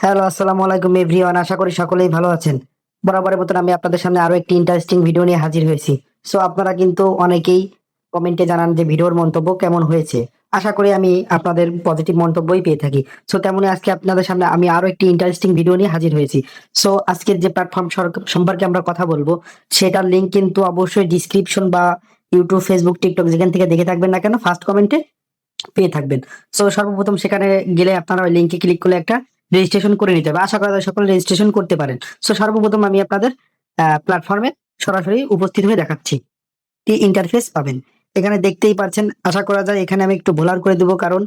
Hello, আসসালামু আলাইকুম everyone. আশা করি সকলেই ভালো আছেন। বরাবরের মতন আমি আপনাদের সামনে আরো একটি ইন্টারেস্টিং ভিডিও নিয়ে হাজির হয়েছি। সো আপনারা কিন্তু অনেকেই কমেন্টে জানান যে ভিডিওর মন্তব্য কেমন হয়েছে। আশা করি আমি আপনাদের পজিটিভ মন্তব্যই পেয়ে থাকি। সো তেমনি আজকে আপনাদের সামনে আমি আরো একটি ইন্টারেস্টিং ভিডিও নিয়ে হাজির হয়েছি। সো আজকের যে প্ল্যাটফর্ম সম্পর্কে আমরা কথা বলবো, সেটার লিঙ্ক কিন্তু অবশ্যই ডিসক্রিপশন বা ইউটিউব, ফেসবুক, টিকটক যেখান থেকে দেখে থাকবেন না কেন, ফার্স্ট কমেন্টে পেয়ে থাকবেন। সো সর্বপ্রথম সেখানে গেলে আপনারা ওই লিঙ্কে ক্লিক করলে একটা রেজিস্ট্রেশন করে নিতে হবে। আশা করা যায় সকলে রেজিস্ট্রেশন করতে পারেন। সো সর্বপ্রথম আমি আপনাদের প্ল্যাটফর্মে সরাসরি উপস্থিত হয়ে দেখাচ্ছি। কি ইন্টারফেস পাবেন এখানে দেখতেই পাচ্ছেন। আশা করা যায় এখানে আমি একটু ব্লার করে দেবো, কারণ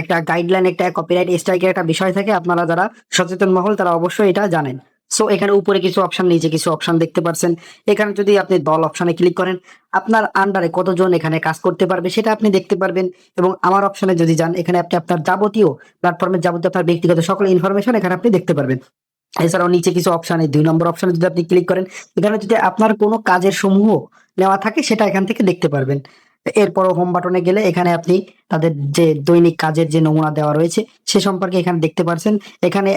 একটা গাইডলাইন, একটা কপিরাইট স্ট্রাইকের একটা বিষয় থাকে। আপনারা যারা সচেতন মহল তারা অবশ্যই এটা জানেন। সো এখানে উপরে কিছু অপশন, নিচে কিছু অপশন দেখতে পাচ্ছেন। এখানে যদি আপনি দল অপশনে ক্লিক করেন, আপনার আন্ডারে কতজন এখানে কাজ করতে পারবে সেটা আপনি দেখতে পারবেন। এবং আমার অপশনে যদি যান, এখানে আপনি আপনার যাবতীয় প্ল্যাটফর্মের যাবতীয় আপনার ব্যক্তিগত সকল ইনফরমেশন এখানে আপনি দেখতে পারবেন। এছাড়াও নিচে কিছু অপশন, এই 2 নম্বর অপশনে যদি আপনি ক্লিক করেন, এখানে যদি আপনার কোনো কাজের সমূহ নেওয়া থাকে সেটা এখান থেকে দেখতে পারবেন। এরপরও হোম বাটনে গেলে এখানে আপনি তাদের যে দৈনিক কাজের যে নমুনা দেওয়া রয়েছে সে সম্পর্কে এখানে দেখতে পারছেন। এখানে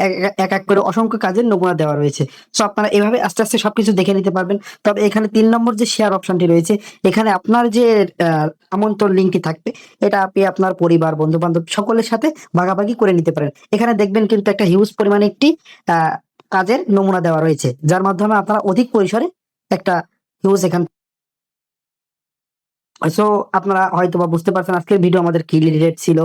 এক এক করে অসংখ্য কাজের নমুনা দেওয়া রয়েছে। সো আপনারা এভাবে আস্তে আস্তে সবকিছু দেখে নিতে পারবেন। তবে এখানে 3 নম্বর যে শেয়ার অপশনটি রয়েছে, এখানে আপনার যে আমন্ত্রণ লিঙ্কটি থাকবে, এটা আপনি আপনার পরিবার, বন্ধু বান্ধব সকলের সাথে ভাগাভাগি করে নিতে পারেন। এখানে দেখবেন কিন্তু একটা হিউজ পরিমাণে একটি আহ কাজের নমুনা দেওয়া রয়েছে, যার মাধ্যমে আপনারা অধিক পরিসরে একটা হিউজ এখান। সো আপনারা হয়তো বা বুঝতে পারছেন আজকের ভিডিও আমাদের কি রিলেটেড ছিল।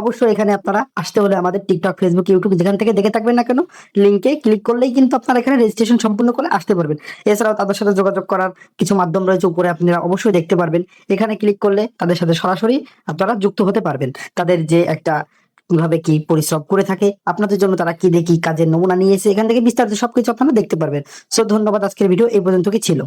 অবশ্যই এখানে আপনারা আসতে হলে আমাদের টিকটক, ফেসবুক, ইউটিউব যেখান থেকে দেখে থাকবেন না কেন, লিঙ্কে ক্লিক করলেই কিন্তু আপনারা এখানে রেজিস্ট্রেশন সম্পূর্ণ করে আসতে পারবেন। এছাড়াও তাদের সাথে যোগাযোগ করার কিছু মাধ্যম রয়েছে, উপরে আপনারা অবশ্যই দেখতে পারবেন। এখানে ক্লিক করলে তাদের সাথে সরাসরি আপনারা যুক্ত হতে পারবেন। তাদের যে একটা কিভাবে কি পরিশ্রম করে থাকে, আপনাদের জন্য তারা কি দেখি কাজের নমুনা নিয়ে এসে এখান থেকে বিস্তারিত সবকিছু আপনারা দেখতে পারবেন। সো ধন্যবাদ, আজকের ভিডিও এই পর্যন্ত কি ছিল।